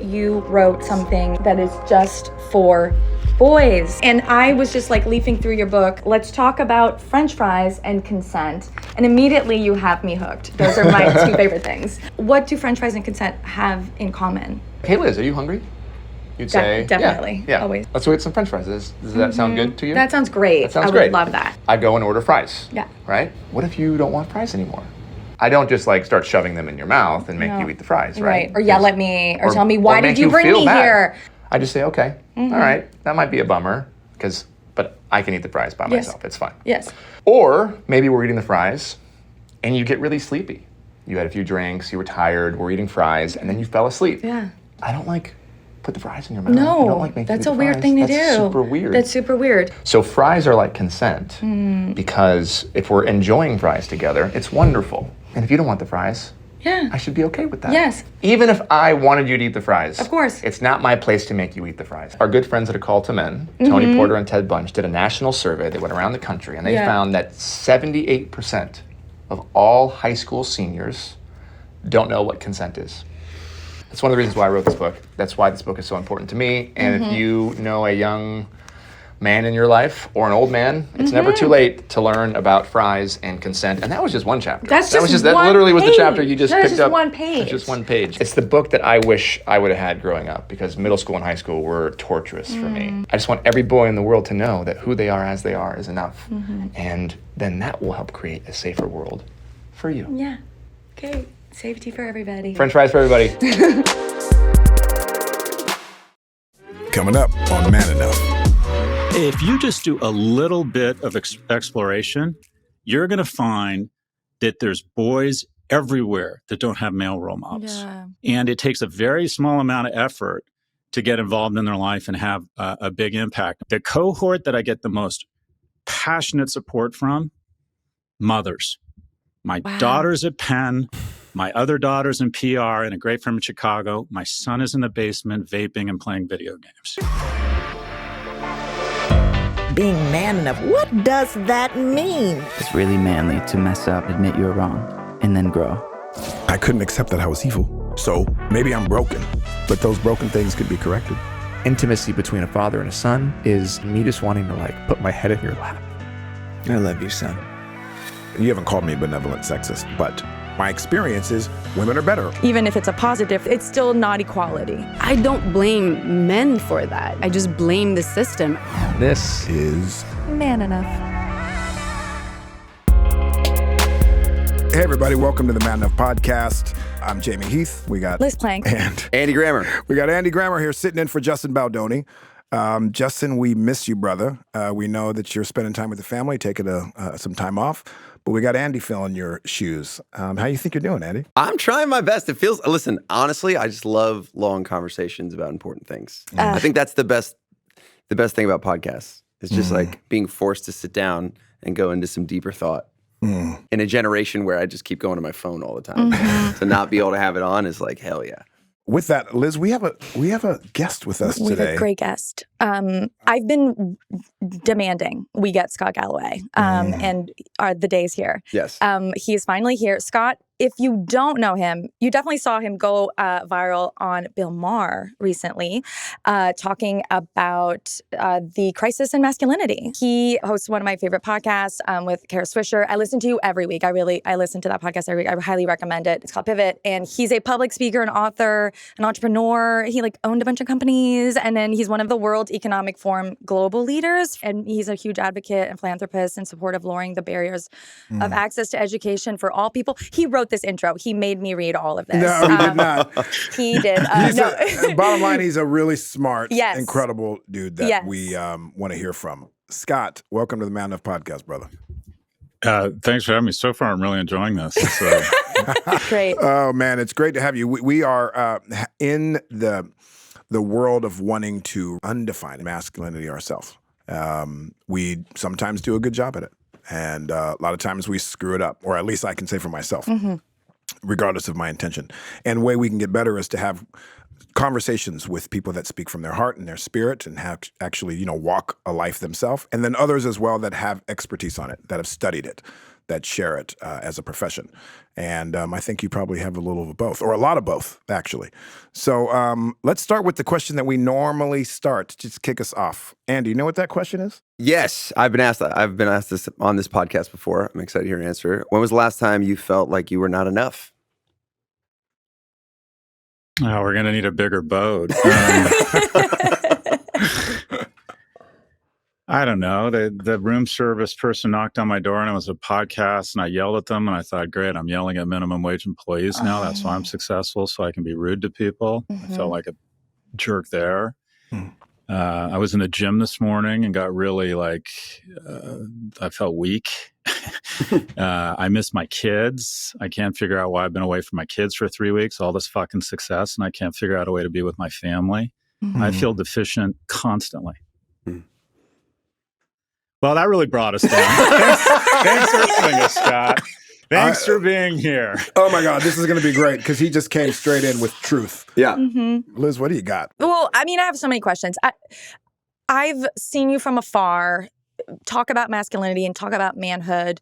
you wrote something that is just for boys. And I was just like leafing through your book. Let's talk about French fries and consent. And immediately you have me hooked. Those are my two favorite things. What do French fries and consent have in common? Hey Liz, are you hungry? You'd say, definitely, yeah. Always. Let's go get some French fries. Does that sound good to you? That sounds great. That sounds I great. would love that. I go and order fries. Yeah. Right? What if you don't want fries anymore? I don't just like start shoving them in your mouth and make you eat the fries, right? Or yell at me, or tell me, why did you bring me bad. here? I just say, okay, all right, that might be a bummer, but I can eat the fries by myself. It's fine. Yes. Or maybe we're eating the fries and you get really sleepy. You had a few drinks, you were tired, we're eating fries, and then you fell asleep. Yeah. I don't like put the fries in your mouth. No, I don't like making that's you a eat the weird fries. thing to do. That's super weird. That's super weird. So fries are like consent because if we're enjoying fries together, it's wonderful. And if you don't want the fries, I should be okay with that. Yes. Even if I wanted you to eat the fries. Of course. It's not my place to make you eat the fries. Our good friends at A Call to Men, Tony Porter and Ted Bunch, did a national survey. They went around the country and they found that 78% of all high school seniors don't know what consent is. That's one of the reasons why I wrote this book. That's why this book is so important to me. And if you know a young man in your life or an old man, it's never too late to learn about fries and consent. And that was just one chapter. That literally was the chapter you just picked up. That is just one page. It's just one page. It's the book that I wish I would have had growing up because middle school and high school were torturous for me. I just want every boy in the world to know that who they are as they are is enough. And then that will help create a safer world for you. Yeah. Okay. Safety for everybody. French fries for everybody. Coming up on Man Enough. If you just do a little bit of exploration, you're going to find that there's boys everywhere that don't have male role models. Yeah. And it takes a very small amount of effort to get involved in their life and have a big impact. The cohort that I get the most passionate support from, mothers. My daughter's at Penn. My other daughter's in PR and a great friend in Chicago. My son is in the basement vaping and playing video games. Being man enough, what does that mean? It's really manly to mess up, admit you're wrong, and then grow. I couldn't accept that I was evil, so maybe I'm broken, but those broken things could be corrected. Intimacy between a father and a son is me just wanting to put my head in your lap. I love you, son. You haven't called me benevolent sexist, but my experience is women are better. Even if it's a positive, it's still not equality. I don't blame men for that. I just blame the system. This is Man Enough. Hey everybody, welcome to the Man Enough podcast. I'm Jamie Heath. We got Liz Plank. And Andy Grammer. We got Andy Grammer here sitting in for Justin Baldoni. Justin, we miss you, brother. We know that you're spending time with the family, taking some time off. But we got Andy filling your shoes. How you think you're doing, Andy? I'm trying my best. Listen, honestly, I just love long conversations about important things. I think that's the best thing about podcasts. It's just like being forced to sit down and go into some deeper thought. In a generation where I just keep going to my phone all the time. To not be able to have it on is like, hell yeah. With that, Liz, we have a guest with us today. We have a great guest. I've been demanding we get Scott Galloway, and the day's here. Yes. He's finally here. Scott, if you don't know him, you definitely saw him go viral on Bill Maher recently, talking about the crisis in masculinity. He hosts one of my favorite podcasts with Kara Swisher. I listen to every week. I listen to that podcast every week. I highly recommend it. It's called Pivot. And he's a public speaker, an author, an entrepreneur. He owned a bunch of companies. And then he's one of the World Economic Forum global leaders. And he's a huge advocate and philanthropist in support of lowering the barriers of access to education for all people. He wrote this intro. He made me read all of this. No, he did not. He did. Bottom line, he's a really smart, incredible dude that we want to hear from. Scott, welcome to the Man Enough podcast, brother. Thanks for having me. So far, I'm really enjoying this. So. Great. Oh, man, it's great to have you. We are in the world of wanting to undefine masculinity ourselves. We sometimes do a good job at it. And a lot of times we screw it up, or at least I can say for myself, regardless of my intention. And the way we can get better is to have conversations with people that speak from their heart and their spirit and have actually, walk a life themselves. And then others as well that have expertise on it, that have studied it, that share it as a profession. And I think you probably have a little of both, or a lot of both, actually. So let's start with the question that we normally start to just kick us off. Andy, you know what that question is? Yes, I've been asked this on this podcast before. I'm excited to hear your answer. When was the last time you felt like you were not enough? Oh, we're going to need a bigger boat. I don't know. The room service person knocked on my door and it was a podcast and I yelled at them and I thought, great, I'm yelling at minimum wage employees now. That's why I'm successful, so I can be rude to people. I felt like a jerk there. I was in the gym this morning and got really I felt weak. I miss my kids. I can't figure out why I've been away from my kids for 3 weeks, all this fucking success, and I can't figure out a way to be with my family. I feel deficient constantly. Well, that really brought us down. Thanks for coming us, Scott. Thanks for being here. Oh my God, this is going to be great because he just came straight in with truth. Yeah. Liz, what do you got? Well, I mean, I have so many questions. I've seen you from afar talk about masculinity and talk about manhood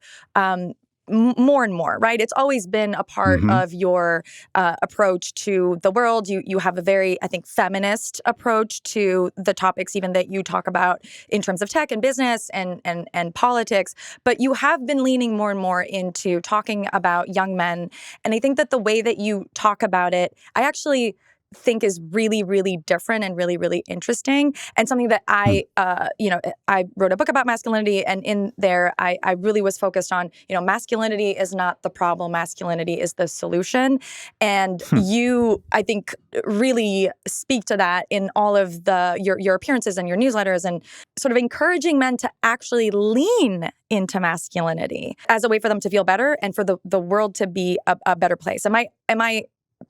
more and more, right? It's always been a part of your approach to the world. You have a very, I think, feminist approach to the topics even that you talk about in terms of tech and business and politics. But you have been leaning more and more into talking about young men. And I think that the way that you talk about it, I actually think is really, really different and really, really interesting. And something that I wrote a book about masculinity, and in there, I really was focused on, masculinity is not the problem, masculinity is the solution. And you, I think, really speak to that in all of your appearances and your newsletters, and sort of encouraging men to actually lean into masculinity as a way for them to feel better and for the world to be a better place. Am I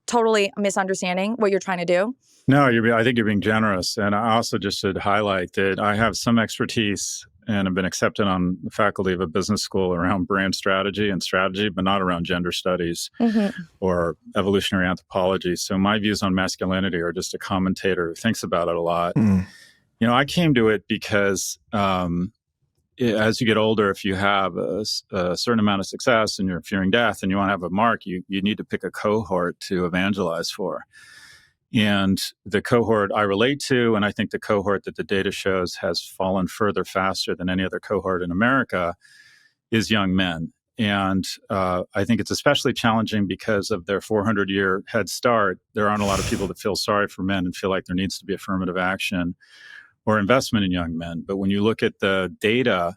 totally misunderstanding what you're trying to do? No, I think you're being generous. And I also just should highlight that I have some expertise and have been accepted on the faculty of a business school around brand strategy, but not around gender studies or evolutionary anthropology. So my views on masculinity are just a commentator who thinks about it a lot. I came to it because as you get older, if you have a certain amount of success and you're fearing death and you want to have a mark, you need to pick a cohort to evangelize for. And the cohort I relate to, and I think the cohort that the data shows has fallen further faster than any other cohort in America, is young men. And I think it's especially challenging because of their 400-year head start. There aren't a lot of people that feel sorry for men and feel like there needs to be affirmative action or investment in young men. But when you look at the data,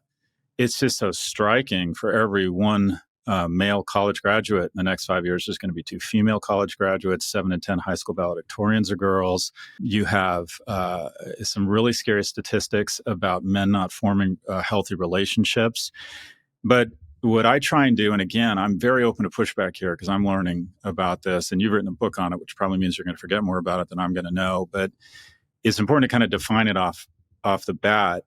it's just so striking. For every one male college graduate in the next 5 years, there's going to be 2 female college graduates, 7 in 10 high school valedictorians are girls. You have some really scary statistics about men not forming healthy relationships. But what I try and do, and again, I'm very open to pushback here because I'm learning about this, and you've written a book on it, which probably means you're going to forget more about it than I'm going to know. But it's important to kind of define it off the bat.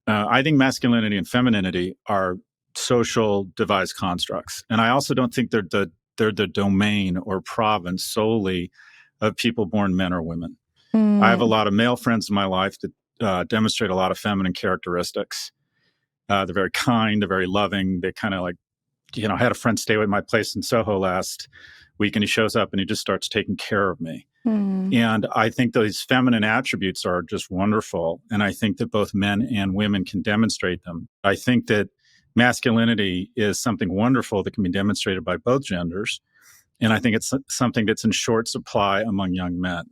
I think masculinity and femininity are social devised constructs. And I also don't think they're the domain or province solely of people born men or women. I have a lot of male friends in my life that demonstrate a lot of feminine characteristics. They're very kind, they're very loving. They kind of I had a friend stay at my place in Soho last week, and he shows up and he just starts taking care of me. And I think those feminine attributes are just wonderful. And I think that both men and women can demonstrate them. I think that masculinity is something wonderful that can be demonstrated by both genders. And I think it's something that's in short supply among young men.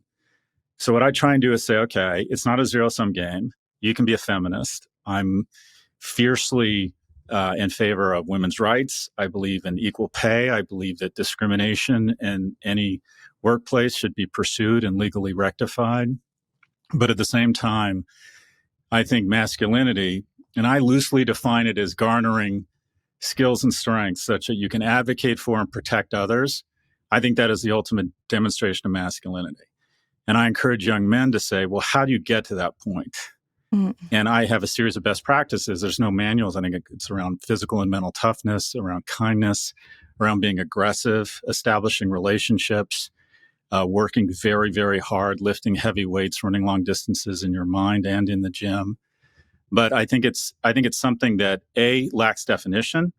So what I try and do is say, okay, it's not a zero-sum game. You can be a feminist. I'm fiercely in favor of women's rights. I believe in equal pay. I believe that discrimination in any workplace should be pursued and legally rectified. But at the same time, I think masculinity, and I loosely define it as garnering skills and strengths such that you can advocate for and protect others. I think that is the ultimate demonstration of masculinity. And I encourage young men to say, well, how do you get to that point? And I have a series of best practices. There's no manuals. I think it's around physical and mental toughness, around kindness, around being aggressive, establishing relationships, working very, very hard, lifting heavy weights, running long distances in your mind and in the gym. But I think it's something that A, lacks definition,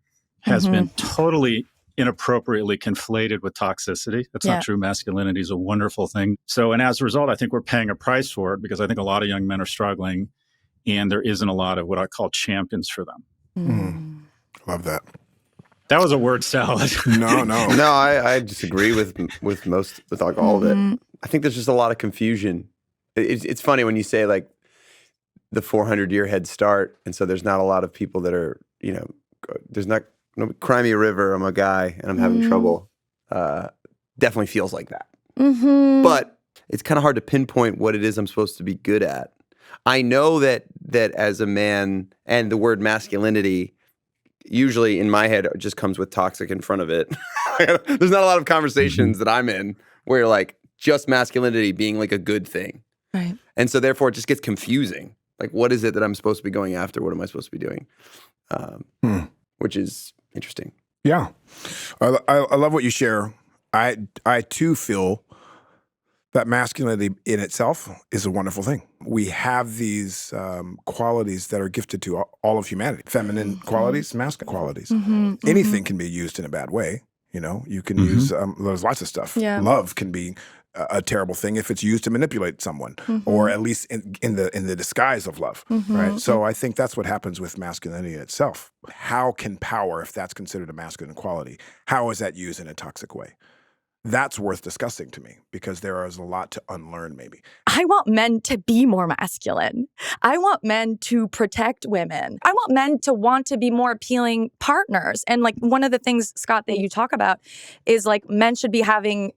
has been totally inappropriately conflated with toxicity. That's not true. Masculinity is a wonderful thing. So, and as a result, I think we're paying a price for it because I think a lot of young men are struggling and there isn't a lot of what I call champions for them. Love that. That was a word salad. No. No, I disagree with like all of it. I think there's just a lot of confusion. It's funny when you say like the 400-year head start, and so there's not a lot of people that are, there's not, cry me a river, I'm a guy and I'm having trouble. Definitely feels like that. But it's kind of hard to pinpoint what it is I'm supposed to be good at. I know that as a man, and the word masculinity usually in my head just comes with toxic in front of it. There's not a lot of conversations that I'm in where you're like just masculinity being like a good thing. Right. And so therefore it just gets confusing. Like, what is it that I'm supposed to be going after? What am I supposed to be doing? Which is interesting. Yeah. I love what you share. I too feel that masculinity in itself is a wonderful thing. We have these qualities that are gifted to all of humanity. Feminine qualities, masculine qualities. Anything can be used in a bad way. You can use, there's lots of stuff. Yeah. Love can be a terrible thing if it's used to manipulate someone, or at least in the disguise of love, right? So I think that's what happens with masculinity in itself. How can power, if that's considered a masculine quality, how is that used in a toxic way? That's worth discussing to me because there is a lot to unlearn maybe. I want men to be more masculine. I want men to protect women. I want men to want to be more appealing partners. And like one of the things, Scott, that you talk about is like men should be having,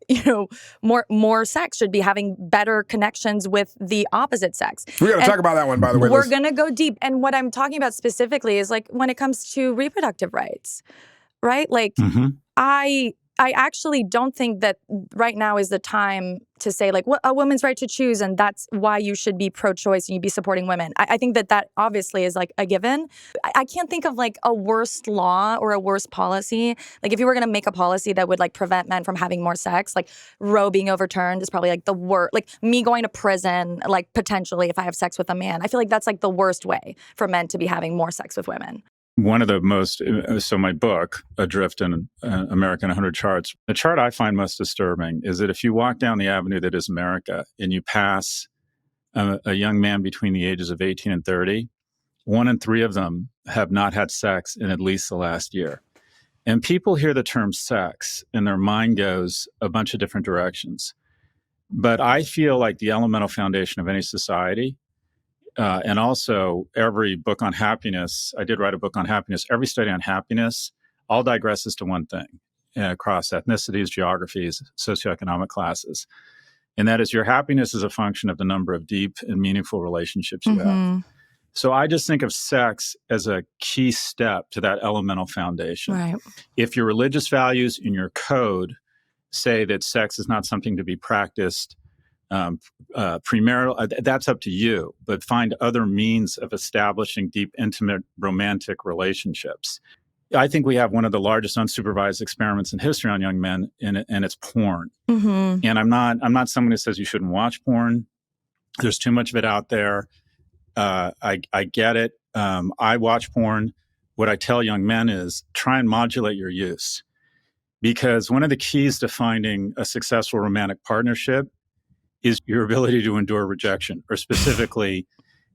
more sex, should be having better connections with the opposite sex. We got to talk about that one, by the way. We're going to go deep. And what I'm talking about specifically is like when it comes to reproductive rights, right? Like I actually don't think that right now is the time to say like a woman's right to choose and that's why you should be pro-choice and you be supporting women. I think that obviously is like a given. I can't think of like a worse law or a worse policy. Like if you were going to make a policy that would like prevent men from having more sex, like Roe being overturned is probably like the worst. Like me going to prison, like potentially if I have sex with a man, I feel like that's like the worst way for men to be having more sex with women. One of the most, so my book, Adrift in America in 100 Charts, the chart I find most disturbing is that if you walk down the avenue that is America and you pass a young man between the ages of 18 and 30, 1 in 3 of them have not had sex in at least the last year. And people hear the term sex and their mind goes a bunch of different directions. But I feel like the elemental foundation of any society, and also every book on happiness, I did write a book on happiness, every study on happiness all digresses to one thing across ethnicities, geographies, socioeconomic classes. And that is your happiness is a function of the number of deep and meaningful relationships you have. So I just think of sex as a key step to that elemental foundation. Right. If your religious values in your code say that sex is not something to be practiced premarital, that's up to you, but find other means of establishing deep, intimate, romantic relationships. I think we have one of the largest unsupervised experiments in history on young men, and it's porn. And I'm not someone who says you shouldn't watch porn. There's too much of it out there. I get it. I watch porn. What I tell young men is try and modulate your use, because one of the keys to finding a successful romantic partnership is your ability to endure rejection, or specifically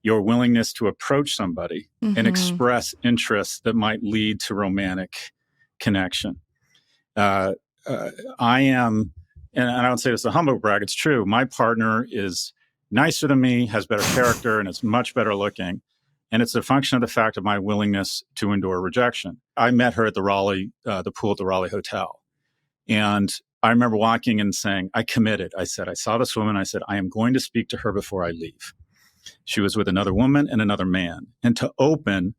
your willingness to approach somebody and express interests that might lead to romantic connection. I am, and I don't say this a humble brag, it's true, my partner is nicer than me, has better character, and is much better looking. And it's a function of the fact of my willingness to endure rejection. I met her at the pool at the Raleigh Hotel. And I remember walking and saying, I committed. I said, I saw this woman. I said, I am going to speak to her before I leave. She was with another woman and another man. And to open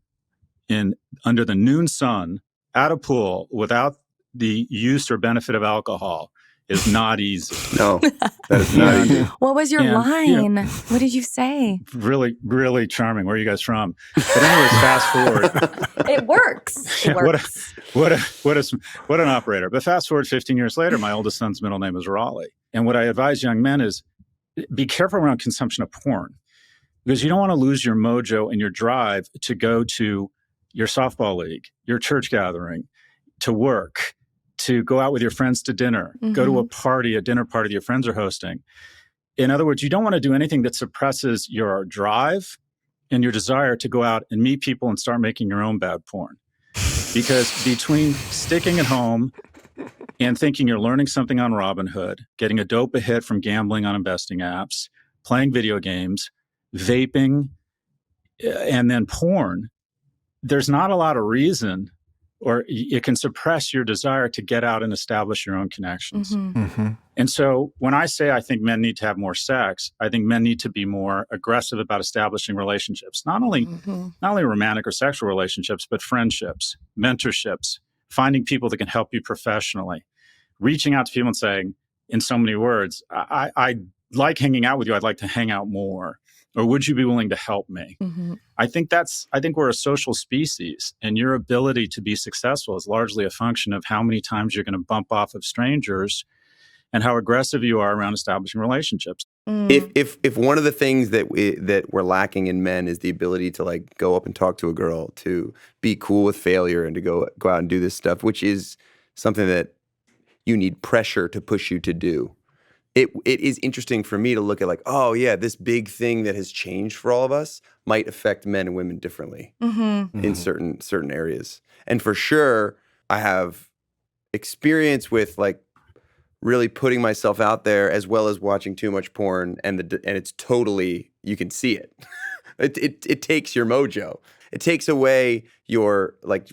under the noon sun at a pool without the use or benefit of alcohol is not easy. No, that is not easy. What was your line? What did you say? Really, really charming. Where are you guys from? But anyways, fast forward. It works. It works. What an operator. But fast forward 15 years later, my oldest son's middle name is Raleigh. And what I advise young men is be careful around consumption of porn, because you don't want to lose your mojo and your drive to go to your softball league, your church gathering, to work, to go out with your friends to dinner, go to a dinner party that your friends are hosting. In other words, you don't want to do anything that suppresses your drive and your desire to go out and meet people and start making your own bad porn. Because between sticking at home and thinking you're learning something on Robinhood, getting a dope hit from gambling on investing apps, playing video games, vaping, and then porn, there's not a lot of reason, or it can suppress your desire to get out and establish your own connections. And so when I say I think men need to have more sex, I think men need to be more aggressive about establishing relationships, not only romantic or sexual relationships, but friendships, mentorships, finding people that can help you professionally, reaching out to people and saying, in so many words, I like hanging out with you. I'd like to hang out more. Or would you be willing to help me? I think we're a social species, and your ability to be successful is largely a function of how many times you're going to bump off of strangers and how aggressive you are around establishing relationships. If one of the things that we're lacking in men is the ability to like go up and talk to a girl, to be cool with failure, and to go out and do this stuff, which is something that you need pressure to push you to do. It is interesting for me to look at like, oh yeah, this big thing that has changed for all of us might affect men and women differently in certain areas. And for sure, I have experience with like really putting myself out there as well as watching too much porn, and it's totally, you can see it. It takes your mojo. It takes away your like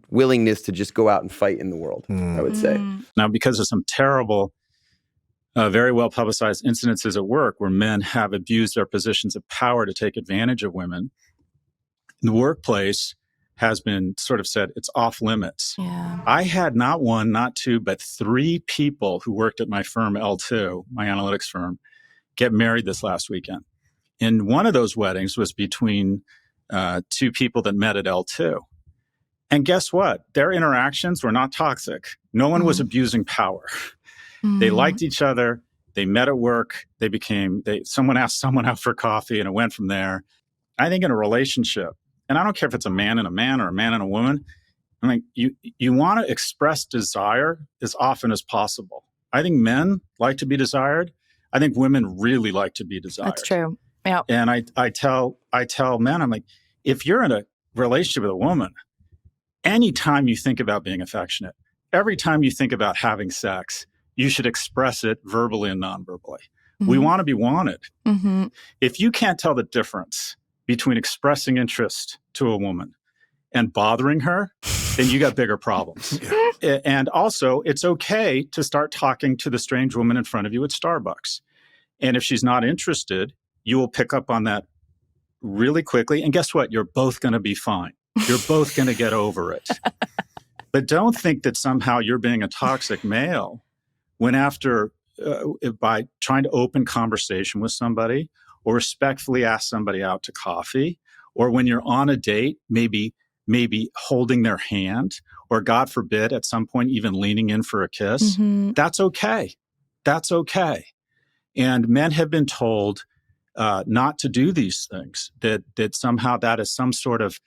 willingness to just go out and fight in the world, I would say. Now, because of some terrible, very well publicized incidences at work where men have abused their positions of power to take advantage of women, the workplace has been sort of said it's off limits. Yeah. I had not one, not two, but 3 people who worked at my firm, L2, my analytics firm, get married this last weekend. And one of those weddings was between 2 people that met at L2. And guess what? Their interactions were not toxic. No one was abusing power. They liked each other. They met at work. Someone asked someone out for coffee, and it went from there. I think in a relationship, and I don't care if it's a man and a man or a man and a woman, I mean, you want to express desire as often as possible. I think men like to be desired. I think women really like to be desired. That's true. Yeah. And I tell men, I'm like, if you're in a relationship with a woman, anytime you think about being affectionate, every time you think about having sex, you should express it verbally and non-verbally. We want to be wanted. If you can't tell the difference between expressing interest to a woman and bothering her, then you got bigger problems. And also, it's okay to start talking to the strange woman in front of you at Starbucks. And if she's not interested, you will pick up on that really quickly. And guess what? You're both going to be fine. You're both going to get over it. But don't think that somehow you're being a toxic male when after, by trying to open conversation with somebody or respectfully ask somebody out to coffee, or when you're on a date, maybe holding their hand, or God forbid, at some point, even leaning in for a kiss, that's okay. That's okay. And men have been told not to do these things, that somehow that is some sort of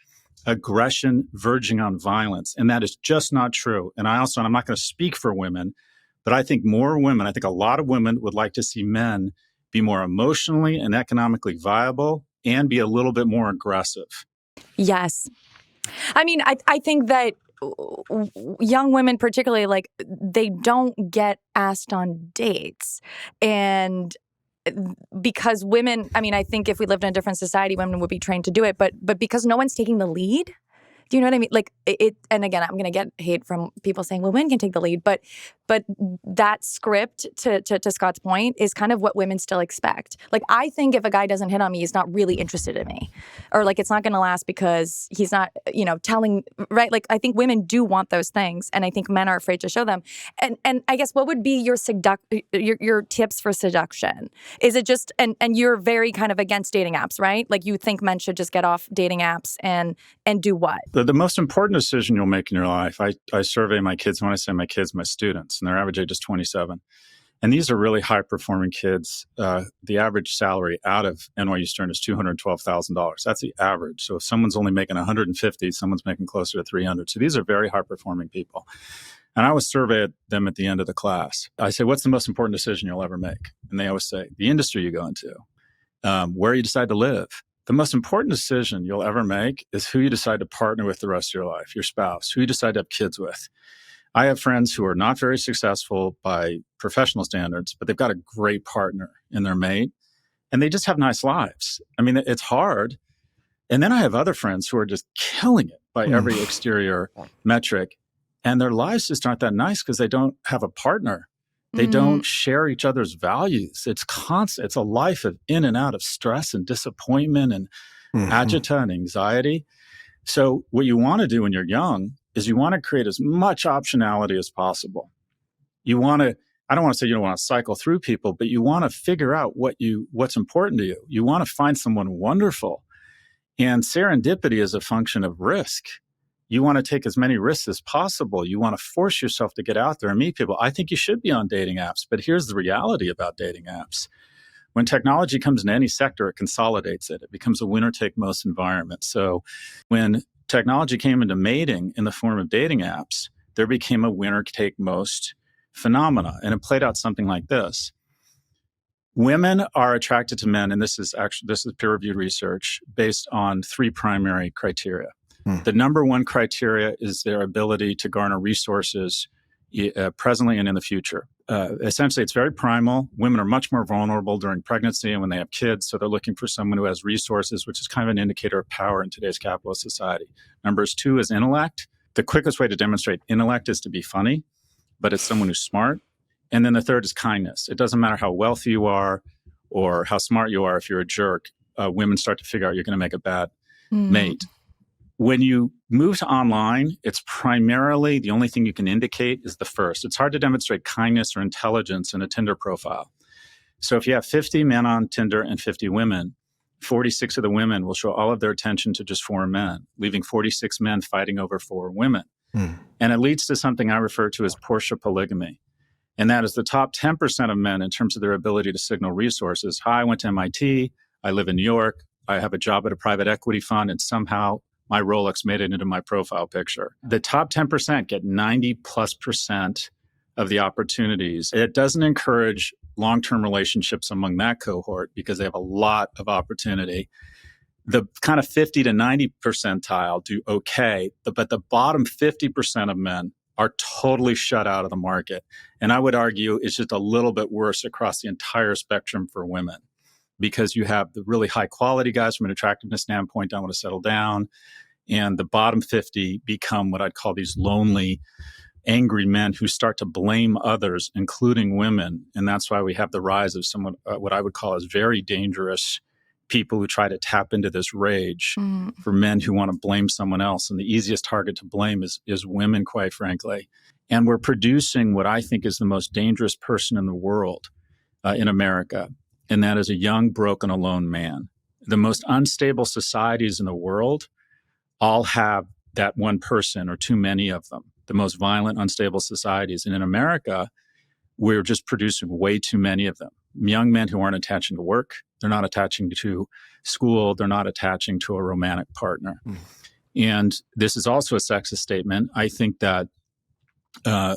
aggression verging on violence. And that is just not true. And I'm not going to speak for women, but I think a lot of women would like to see men be more emotionally and economically viable and be a little bit more aggressive. Yes. I mean, I think that young women particularly, like, they don't get asked on dates. And because women, I mean, I think if we lived in a different society, women would be trained to do it. But because no one's taking the lead, do you know what I mean? Like it, and again, I'm going to get hate from people saying, well, women can take the lead. But that script, to Scott's point, is kind of what women still expect. Like, I think if a guy doesn't hit on me, he's not really interested in me. Or like, it's not going to last because he's not, telling, right? Like, I think women do want those things. And I think men are afraid to show them. And I guess what would be your tips for seduction? Is it just, and you're very kind of against dating apps, right? Like, you think men should just get off dating apps and do what? The most important decision you'll make in your life, I survey my kids. When I say my kids, my students, and their average age is 27. And these are really high-performing kids. The average salary out of NYU Stern is $212,000. That's the average. So if someone's only making 150, someone's making closer to 300. So these are very high-performing people. And I always survey them at the end of the class. I say, what's the most important decision you'll ever make? And they always say, the industry you go into, where you decide to live. The most important decision you'll ever make is who you decide to partner with the rest of your life, your spouse, who you decide to have kids with. I have friends who are not very successful by professional standards, but they've got a great partner in their mate, and they just have nice lives. I mean, it's hard. And then I have other friends who are just killing it by every exterior metric, and their lives just aren't that nice because they don't have a partner. They don't share each other's values. It's constant. It's a life of in and out of stress and disappointment and agita and anxiety. So what you want to do when you're young is you want to create as much optionality as possible. You want to, I don't want to say you don't want to cycle through people, but you want to figure out what's important to you. You want to find someone wonderful. And serendipity is a function of risk. You want to take as many risks as possible. You want to force yourself to get out there and meet people. I think you should be on dating apps, but here's the reality about dating apps. When technology comes into any sector, it consolidates it. It becomes a winner-take-most environment. So when technology came into mating in the form of dating apps, there became a winner-take-most phenomena. And it played out something like this. Women are attracted to men, and this is peer-reviewed research, based on 3 primary criteria. The number one criteria is their ability to garner resources presently and in the future. Essentially, it's very primal. Women are much more vulnerable during pregnancy and when they have kids, so they're looking for someone who has resources, which is kind of an indicator of power in today's capitalist society. Number 2 is intellect. The quickest way to demonstrate intellect is to be funny, but it's someone who's smart. And then the 3rd is kindness. It doesn't matter how wealthy you are or how smart you are. If you're a jerk, women start to figure out you're going to make a bad mate. When you move to online, it's primarily the only thing you can indicate is the first. It's hard to demonstrate kindness or intelligence in a Tinder profile. So if you have 50 men on Tinder and 50 women, 46 of the women will show all of their attention to just 4 men, leaving 46 men fighting over 4 women. And it leads to something I refer to as Porsche polygamy. And that is the top 10% of men in terms of their ability to signal resources. Hi, I went to MIT. I live in New York. I have a job at a private equity fund, and somehow my Rolex made it into my profile picture. The top 10% get 90+% of the opportunities. It doesn't encourage long-term relationships among that cohort because they have a lot of opportunity. The kind of 50 to 90 percentile do okay, but the bottom 50% of men are totally shut out of the market. And I would argue it's just a little bit worse across the entire spectrum for women, because you have the really high quality guys from an attractiveness standpoint don't want to settle down. And the bottom 50 become what I'd call these lonely, angry men who start to blame others, including women. And that's why we have the rise of someone, what I would call as very dangerous people who try to tap into this rage for men who want to blame someone else. And the easiest target to blame is women, quite frankly. And we're producing what I think is the most dangerous person in the world in America. And that is a young, broken, alone man. The most unstable societies in the world all have that one person or too many of them, the most violent, unstable societies. And in America, we're just producing way too many of them. Young men who aren't attaching to work, they're not attaching to school, they're not attaching to a romantic partner. And this is also a sexist statement. I think that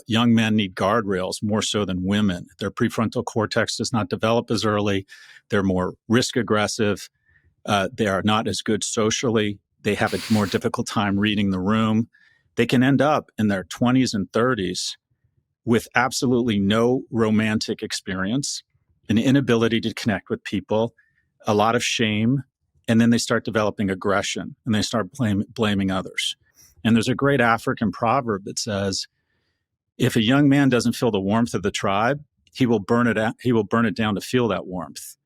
young men need guardrails more so than women. Their prefrontal cortex does not develop as early. They're more risk aggressive. They are not as good socially. They have a more difficult time reading the room. They can end up in their 20s and 30s with absolutely no romantic experience, an inability to connect with people, a lot of shame, and then they start developing aggression and they start blaming others. And there's a great African proverb that says, if a young man doesn't feel the warmth of the tribe, he will burn it out. He will burn it down to feel that warmth.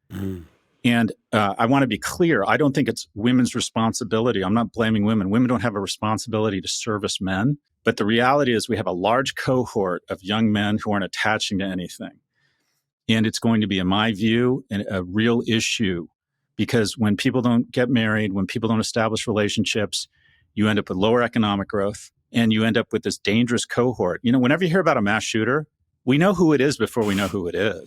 And I want to be clear. I don't think it's women's responsibility. I'm not blaming women. Women don't have a responsibility to service men. But the reality is we have a large cohort of young men who aren't attaching to anything. And it's going to be, in my view, a real issue, because when people don't get married, when people don't establish relationships, you end up with lower economic growth and you end up with this dangerous cohort. You know, whenever you hear about a mass shooter, we know who it is before we know who it is.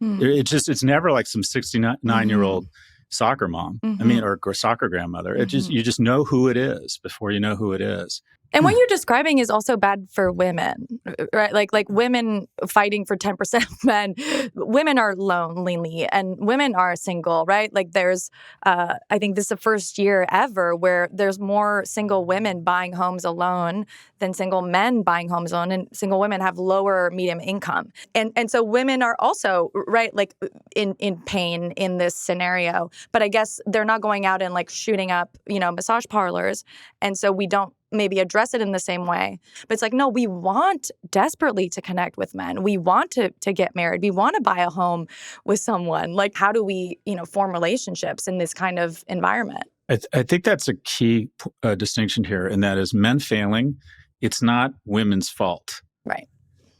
It's never like some 69-year-old soccer mom. I mean, or soccer grandmother. You just know who it is before you know who it is. And what you're describing is also bad for women, right? Like women fighting for 10% of men. Women are lonely and women are single, right? Like there's, I think this is the first year ever where there's more single women buying homes alone than single men buying homes alone, and single women have lower median income. And so women are also, right, like in pain in this scenario. But I guess they're not going out and like shooting up, massage parlors. And so we don't maybe address it in the same way. But it's like, no, we want desperately to connect with men. We want to get married. We want to buy a home with someone. Like, how do we, form relationships in this kind of environment? I think that's a key distinction here, and that is men failing. It's not women's fault. Right.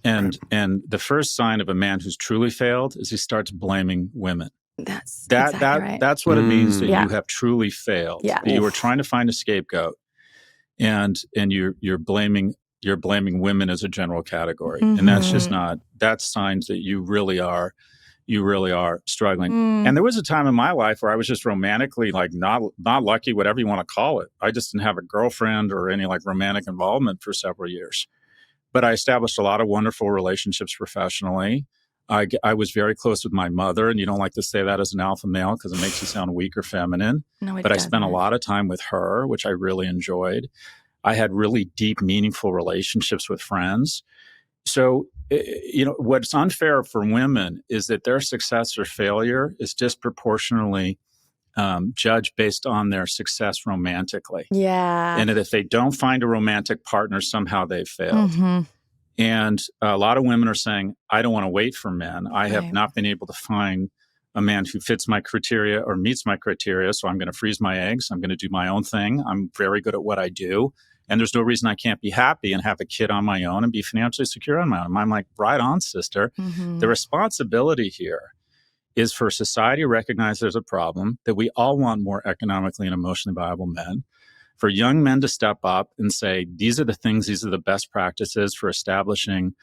And the first sign of a man who's truly failed is he starts blaming women. That's exactly right. That's what it means that you have truly failed. Yeah. That you were trying to find a scapegoat. And you're blaming women as a general category, and that's just that's signs that you really are struggling. And there was a time in my life where I was just romantically like not lucky, whatever you want to call it. I just didn't have a girlfriend or any like romantic involvement for several years, but I established a lot of wonderful relationships professionally. I was very close with my mother, and you don't like to say that as an alpha male because it makes you sound weak or feminine. No, but I spent a lot of time with her, which I really enjoyed. I had really deep, meaningful relationships with friends. So, what's unfair for women is that their success or failure is disproportionately judged based on their success romantically. Yeah. And that if they don't find a romantic partner, somehow they've failed. And a lot of women are saying, I don't want to wait for men. I have not been able to find a man who fits my criteria or meets my criteria. So I'm going to freeze my eggs. I'm going to do my own thing. I'm very good at what I do. And there's no reason I can't be happy and have a kid on my own and be financially secure on my own. I'm like, right on, sister. The responsibility here is for society to recognize there's a problem, that we all want more economically and emotionally viable men. For young men to step up and say, these are the best practices for establishing,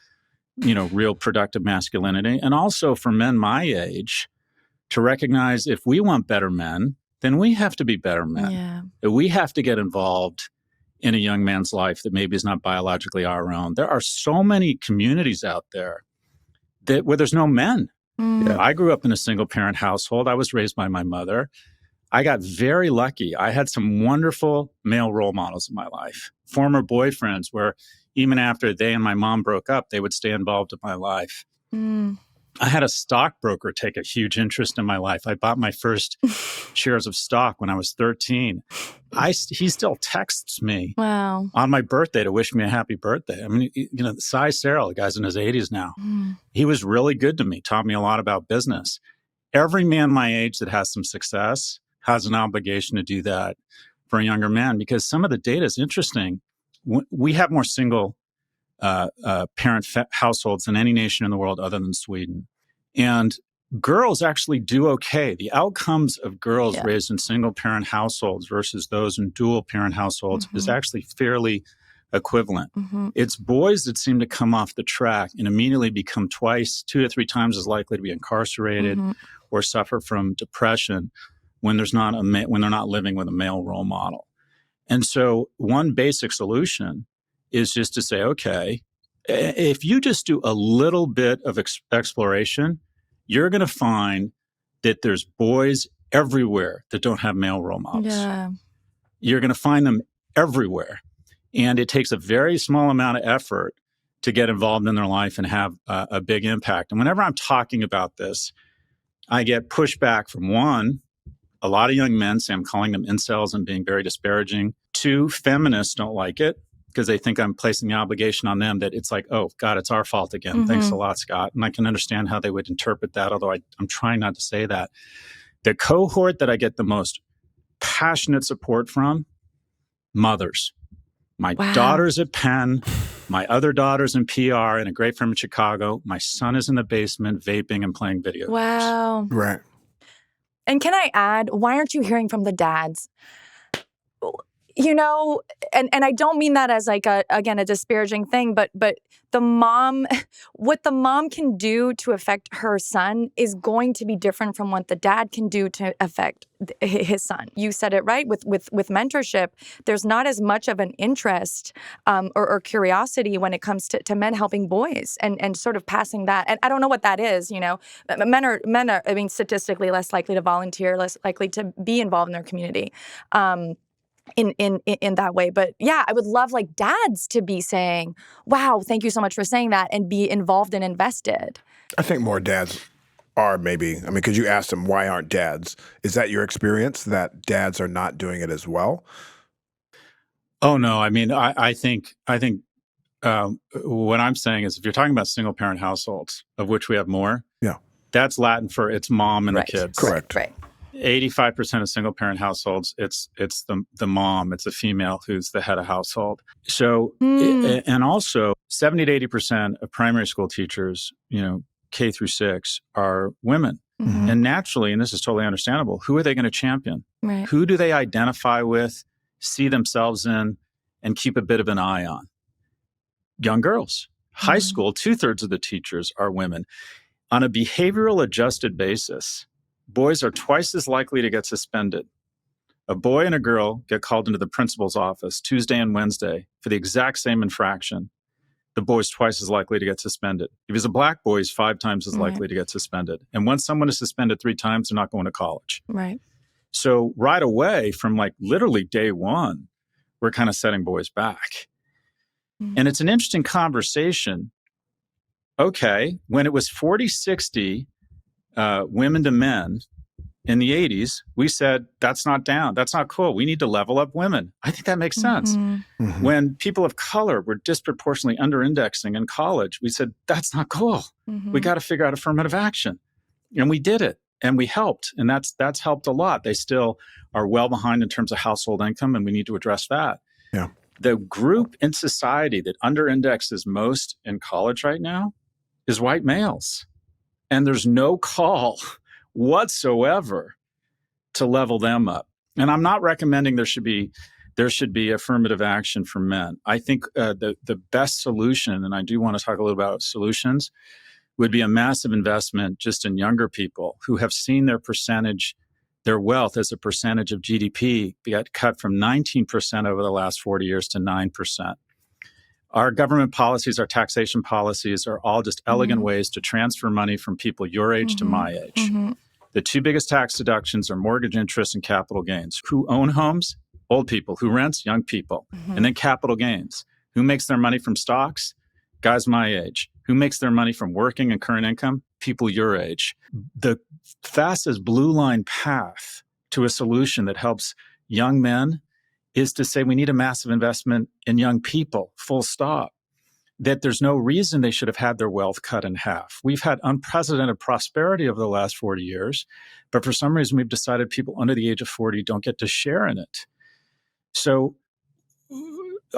real productive masculinity. And also for men my age to recognize if we want better men, then we have to be better men. Yeah. We have to get involved in a young man's life that maybe is not biologically our own. There are so many communities out there where there's no men. I grew up in a single parent household. I was raised by my mother. I got very lucky. I had some wonderful male role models in my life, former boyfriends where even after they and my mom broke up, they would stay involved in my life. I had a stockbroker take a huge interest in my life. I bought my first shares of stock when I was 13. He still texts me on my birthday to wish me a happy birthday. I mean, Cy Serrell, the guy's in his 80s now. He was really good to me, taught me a lot about business. Every man my age that has some success has an obligation to do that for a younger man, because some of the data is interesting. We have more single parent households than any nation in the world other than Sweden. And girls actually do okay. The outcomes of girls raised in single parent households versus those in dual parent households is actually fairly equivalent. It's boys that seem to come off the track and immediately become 2 to 3 times as likely to be incarcerated or suffer from depression when they're not living with a male role model. And so one basic solution is just to say, okay, if you just do a little bit of exploration, you're going to find that there's boys everywhere that don't have male role models. You're going to find them everywhere. And it takes a very small amount of effort to get involved in their life and have a big impact. And whenever I'm talking about this, I get pushback from a lot of young men say I'm calling them incels and being very disparaging. 2, feminists don't like it because they think I'm placing the obligation on them that it's like, oh, God, it's our fault again. Thanks a lot, Scott. And I can understand how they would interpret that, although I'm trying not to say that. The cohort that I get the most passionate support from, mothers. My daughter's at Penn, my other daughter's in PR and a great firm in Chicago. My son is in the basement vaping and playing video games. Right. And can I add, why aren't you hearing from the dads? You know, and I don't mean that as like a disparaging thing, but the mom, what the mom can do to affect her son is going to be different from what the dad can do to affect his son. You said it right with mentorship. There's not as much of an interest or curiosity when it comes to men helping boys and sort of passing that. And I don't know what that is. You know, men are I mean, statistically less likely to volunteer, less likely to be involved in their community. In that way. But yeah, I would love like dads to be saying, wow, thank you so much for saying that, and be involved and invested. I think more dads are because you asked them, why aren't dads? Is that your experience, that dads are not doing it as well? Oh, no. I mean, I think what I'm saying is if you're talking about single parent households, of which we have more, that's Latin for it's mom and the kids. Correct. Right. 85% of single parent households, it's the mom, it's a female who's the head of household. So, and also 70 to 80% of primary school teachers, K through 6, are women. Mm-hmm. And naturally, and this is totally understandable, who are they going to champion? Right. Who do they identify with, see themselves in, and keep a bit of an eye on? Young girls. Mm-hmm. High school, 2/3 of the teachers are women. On a behavioral adjusted basis, boys are twice as likely to get suspended. A boy and a girl get called into the principal's office Tuesday and Wednesday for the exact same infraction. The boy's twice as likely to get suspended. If he's a black boy, he's 5 times as likely to get suspended. And once someone is suspended 3 times, they're not going to college. Right. So right away, from like literally day one, we're kind of setting boys back. Mm-hmm. And it's an interesting conversation. Okay, when it was 40-60 women to men in the 80s, we said, that's not down. That's not cool. We need to level up women. I think that makes sense. Mm-hmm. Mm-hmm. When people of color were disproportionately under-indexing in college, we said, that's not cool. Mm-hmm. We got to figure out affirmative action. And we did it. And we helped. And that's helped a lot. They still are well behind in terms of household income, and we need to address that. Yeah. The group in society that under-indexes most in college right now is white males. And there's no call whatsoever to level them up. And I'm not recommending there should be affirmative action for men. I think the best solution, and I do want to talk a little about solutions, would be a massive investment just in younger people who have seen their wealth as a percentage of GDP get cut from 19% over the last 40 years to 9%. Our government policies, our taxation policies are all just elegant ways to transfer money from people your age to my age. Mm-hmm. The 2 biggest tax deductions are mortgage interest and capital gains. Who own homes? Old people. Who rents? Young people. Mm-hmm. And then capital gains. Who makes their money from stocks? Guys my age. Who makes their money from working and current income? People your age. The fastest blue line path to a solution that helps young men is to say we need a massive investment in young people, full stop. That there's no reason they should have had their wealth cut in half. We've had unprecedented prosperity over the last 40 years, but for some reason we've decided people under the age of 40 don't get to share in it. So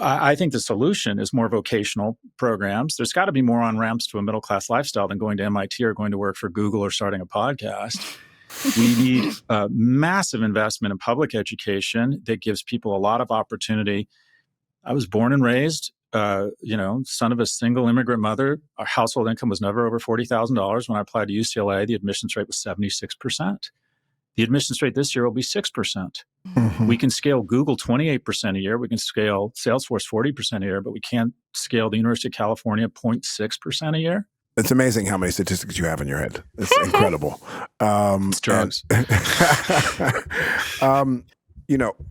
I think the solution is more vocational programs. There's got to be more on-ramps to a middle-class lifestyle than going to MIT or going to work for Google or starting a podcast. We need a massive investment in public education that gives people a lot of opportunity. I was born and raised, son of a single immigrant mother. Our household income was never over $40,000. When I applied to UCLA, the admissions rate was 76%. The admissions rate this year will be 6%. Mm-hmm. We can scale Google 28% a year. We can scale Salesforce 40% a year, but we can't scale the University of California 0.6% a year. It's amazing how many statistics you have in your head. It's incredible. It's drugs.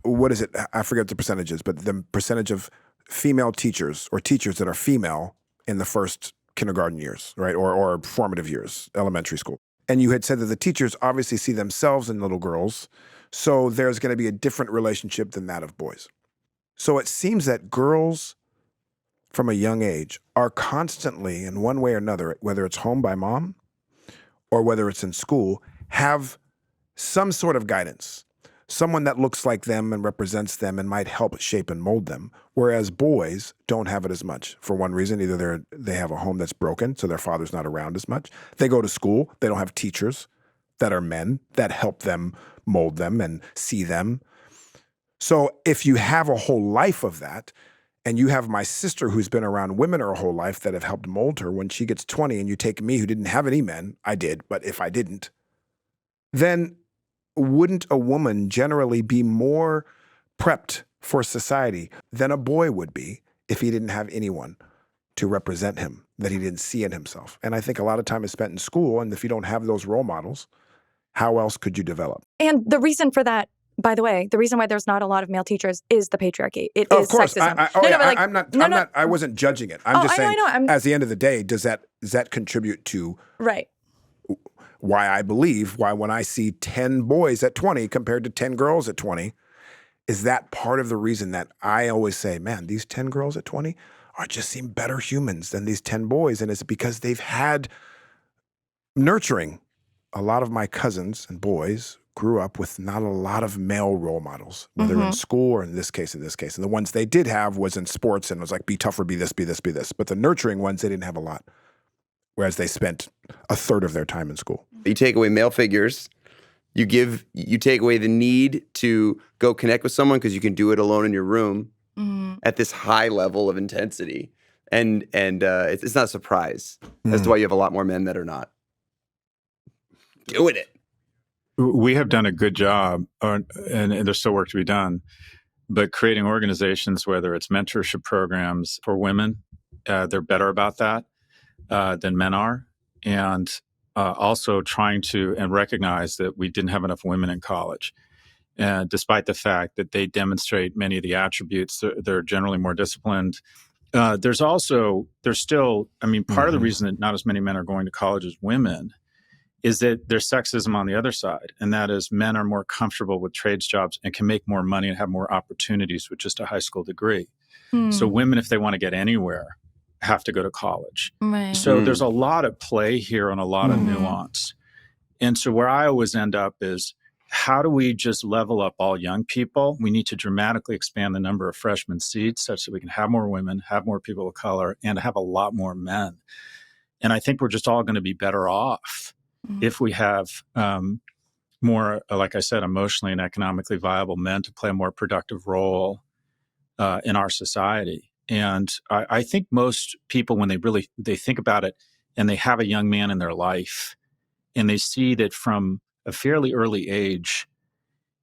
What is it? I forget the percentages, but the percentage of female teachers or teachers that are female in the first kindergarten years, right? Or formative years, elementary school. And you had said that the teachers obviously see themselves in little girls, so there's going to be a different relationship than that of boys. So it seems that girls from a young age are constantly, in one way or another, whether it's home by mom or whether it's in school, have some sort of guidance, someone that looks like them and represents them and might help shape and mold them, whereas boys don't have it as much. For one reason, either they have a home that's broken, so their father's not around as much. They go to school, they don't have teachers that are men that help them mold them and see them. So if you have a whole life of that, and you have my sister who's been around women her whole life that have helped mold her, when she gets 20 and you take me who didn't have any men, I did, but if I didn't, then wouldn't a woman generally be more prepped for society than a boy would be if he didn't have anyone to represent him that he didn't see in himself? And I think a lot of time is spent in school, and if you don't have those role models, how else could you develop? And the reason for that, by the way, the reason why there's not a lot of male teachers is the patriarchy. It is of course, sexism. I wasn't judging it. I'm just saying, I know. at the end of the day, does that contribute to Right. why I believe why when I see 10 boys at 20 compared to 10 girls at 20, is that part of the reason that I always say, man, these 10 girls at 20 just seem better humans than these 10 boys, and it's because they've had nurturing. A lot of my cousins and boys grew up with not a lot of male role models, whether in school or in this case. And the ones they did have was in sports and was like, be tougher, be this, be this, be this. But the nurturing ones, they didn't have a lot, whereas they spent a third of their time in school. You take away male figures, you take away the need to go connect with someone because you can do it alone in your room at this high level of intensity. And it's not a surprise as to why you have a lot more men that are not doing it. We have done a good job, and there's still work to be done, but creating organizations, whether it's mentorship programs for women, they're better about that than men are. And also trying to recognize that we didn't have enough women in college. Despite the fact that they demonstrate many of the attributes, they're generally more disciplined. There's still, part of the reason that not as many men are going to college as women is that there's sexism on the other side. And that is, men are more comfortable with trades jobs and can make more money and have more opportunities with just a high school degree. So women, if they want to get anywhere, have to go to college. Right. So there's a lot at play here and a lot of nuance. And so where I always end up is, how do we just level up all young people? We need to dramatically expand the number of freshman seats such that we can have more women, have more people of color, and have a lot more men. And I think we're just all going to be better off if we have more, like I said, emotionally and economically viable men to play a more productive role in our society. And I think most people, when they think about it and they have a young man in their life and they see that from a fairly early age,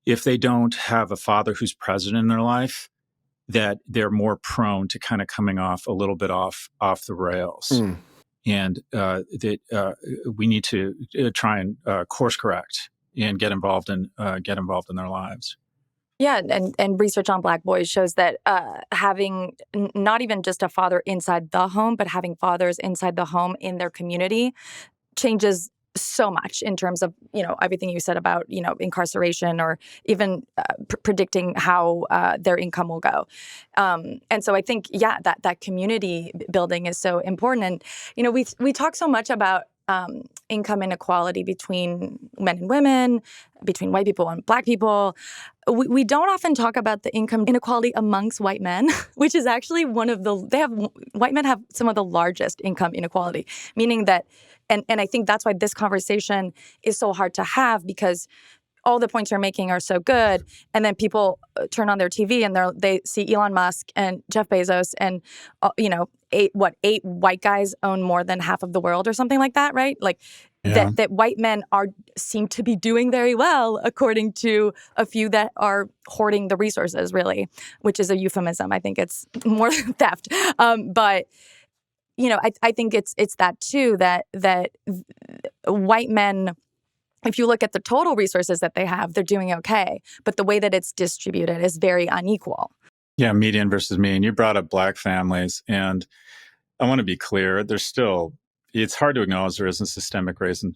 if they don't have a father who's present in their life, that they're more prone to kind of coming off a little bit off the rails. And that we need to try and course correct and get involved in their lives. Yeah, and research on Black boys shows that having not even just a father inside the home, but having fathers inside the home in their community changes so much in terms of, everything you said about, incarceration or even predicting how their income will go. And so I think, that community building is so important. And, we talk so much about income inequality between men and women, between white people and Black people. We don't often talk about the income inequality amongst white men, which is actually white men have some of the largest income inequality, meaning that, and I think that's why this conversation is so hard to have, because all the points you're making are so good, and then people turn on their TV and they see Elon Musk and Jeff Bezos and eight white guys own more than half of the world or something like that, right? Like that white men seem to be doing very well according to a few that are hoarding the resources, really, which is a euphemism. I think it's more theft, but. I think it's that too, that white men, if you look at the total resources that they have, they're doing okay. But the way that it's distributed is very unequal. Yeah, median versus mean. You brought up Black families, and I want to be clear, it's hard to acknowledge there isn't systemic racism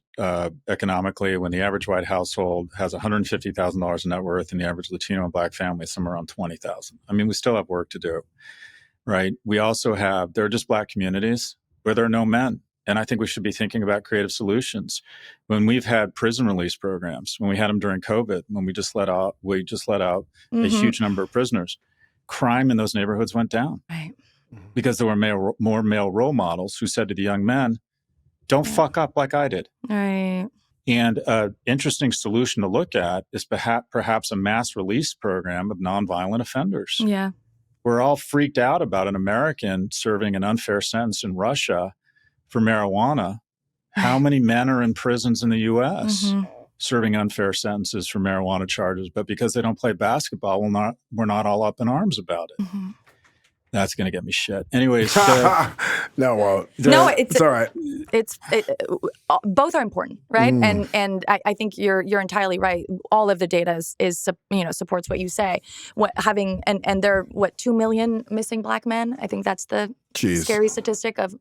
economically when the average white household has $150,000 in net worth and the average Latino and Black family is somewhere around $20,000. I mean, we still have work to do. Right. We also there are just Black communities where there are no men. And I think we should be thinking about creative solutions. When we've had prison release programs, when we had them during COVID, when we just let out a huge number of prisoners, crime in those neighborhoods went down. Right. Because there were more male role models who said to the young men, don't fuck up like I did. Right. And an interesting solution to look at is perhaps a mass release program of nonviolent offenders. Yeah. We're all freaked out about an American serving an unfair sentence in Russia for marijuana. How many men are in prisons in the U.S. serving unfair sentences for marijuana charges? But because they don't play basketball, we're not all up in arms about it. That's going to get me shit. Anyways. It's all right. Both are important, right? And I think you're entirely right. All of the data is supports what you say. And there are 2 million missing Black men. I think that's the scary statistic of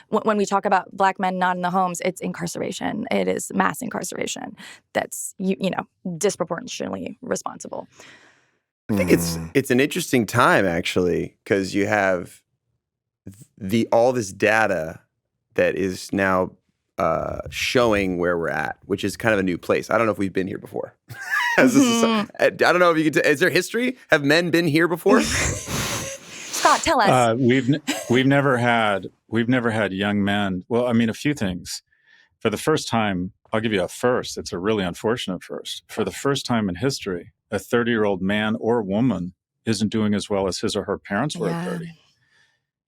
when we talk about Black men not in the homes, it's incarceration. It is mass incarceration that's disproportionately responsible. I think it's an interesting time, actually, because you have all this data that is now showing where we're at, which is kind of a new place. I don't know if we've been here before. I don't know if you could. Is there history? Have men been here before? Scott, tell us. We've never had young men. Well, I mean, a few things. For the first time, I'll give you a first. It's a really unfortunate first. For the first time in history, a 30-year-old man or woman isn't doing as well as his or her parents were at 30.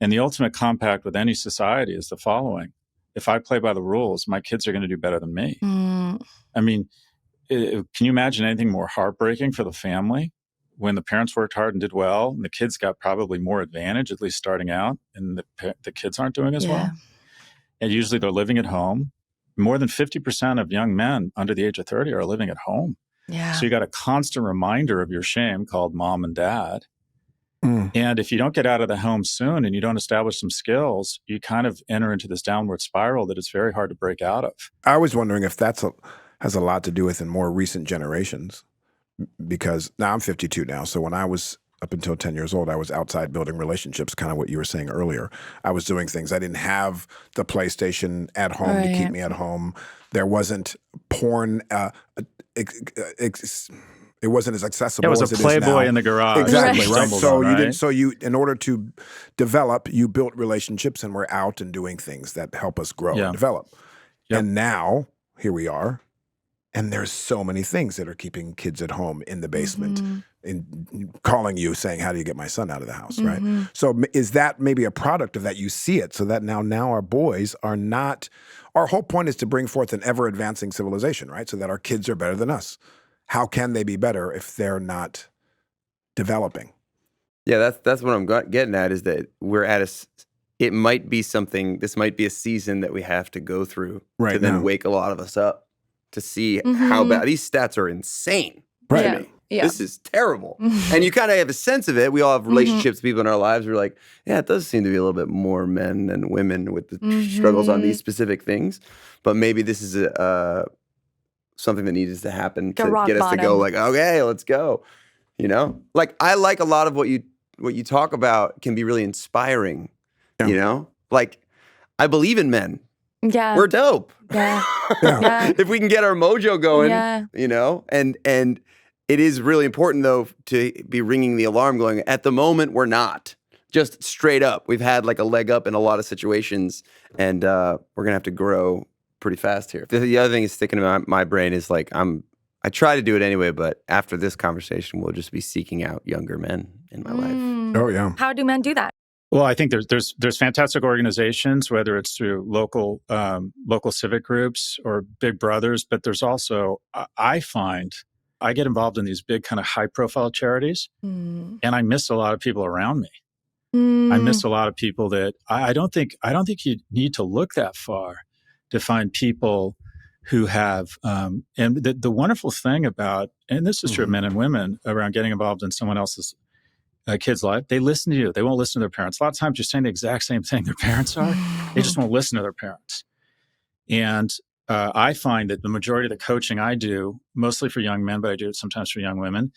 And the ultimate compact with any society is the following. If I play by the rules, my kids are going to do better than me. I mean, can you imagine anything more heartbreaking for the family when the parents worked hard and did well, and the kids got probably more advantage, at least starting out, and the kids aren't doing as well? And usually they're living at home. More than 50% of young men under the age of 30 are living at home. Yeah. So you got a constant reminder of your shame called mom and dad. And if you don't get out of the home soon and you don't establish some skills, you kind of enter into this downward spiral that it's very hard to break out of. I was wondering if has a lot to do with in more recent generations, because now I'm 52 now. So when I was up until 10 years old, I was outside building relationships, kind of what you were saying earlier. I was doing things. I didn't have the PlayStation at home to keep me at home. There wasn't porn. It wasn't as accessible as it is now. It was a Playboy in the garage. Exactly, right? So right? you didn't. So you, in order to develop, you built relationships and were out and doing things that help us grow and develop. And now, here we are, and there's so many things that are keeping kids at home in the basement, and calling you saying, "How do you get my son out of the house?" Right? So is that maybe a product of that? You see it, so that now our boys are not. Our whole point is to bring forth an ever-advancing civilization, right? So that our kids are better than us. How can they be better if they're not developing? Yeah, that's what I'm getting at, is that we're at it might be something, this might be a season that we have to go through to then wake a lot of us up to see how bad, these stats are insane. Right. Yeah. This is terrible. And you kind of have a sense of it. We all have relationships with people in our lives. We're like, yeah, it does seem to be a little bit more men than women with the struggles on these specific things. But maybe this is something that needs to happen to get us to go like, okay, let's go. Like I like a lot of what you talk about can be really inspiring. Like I believe in men. Yeah, we're dope. Yeah. If we can get our mojo going, and it is really important though to be ringing the alarm going, at the moment we're not. Just straight up. We've had like a leg up in a lot of situations, and we're gonna have to grow pretty fast here. The other thing is sticking in my brain is like I try to do it anyway, but after this conversation, we'll just be seeking out younger men in my life. Oh yeah. How do men do that? Well, I think there's fantastic organizations, whether it's through local civic groups or Big Brothers, but there's also I find I get involved in these big kind of high profile charities, and I miss a lot of people around me. I miss a lot of people that I don't think you need to look that far to find people who have, and the wonderful thing about, and this is true of men and women, around getting involved in someone else's kid's life, they listen to you. They won't listen to their parents. A lot of times you're saying the exact same thing their parents are. They just won't listen to their parents. And I find that the majority of the coaching I do, mostly for young men, but I do it sometimes for young women,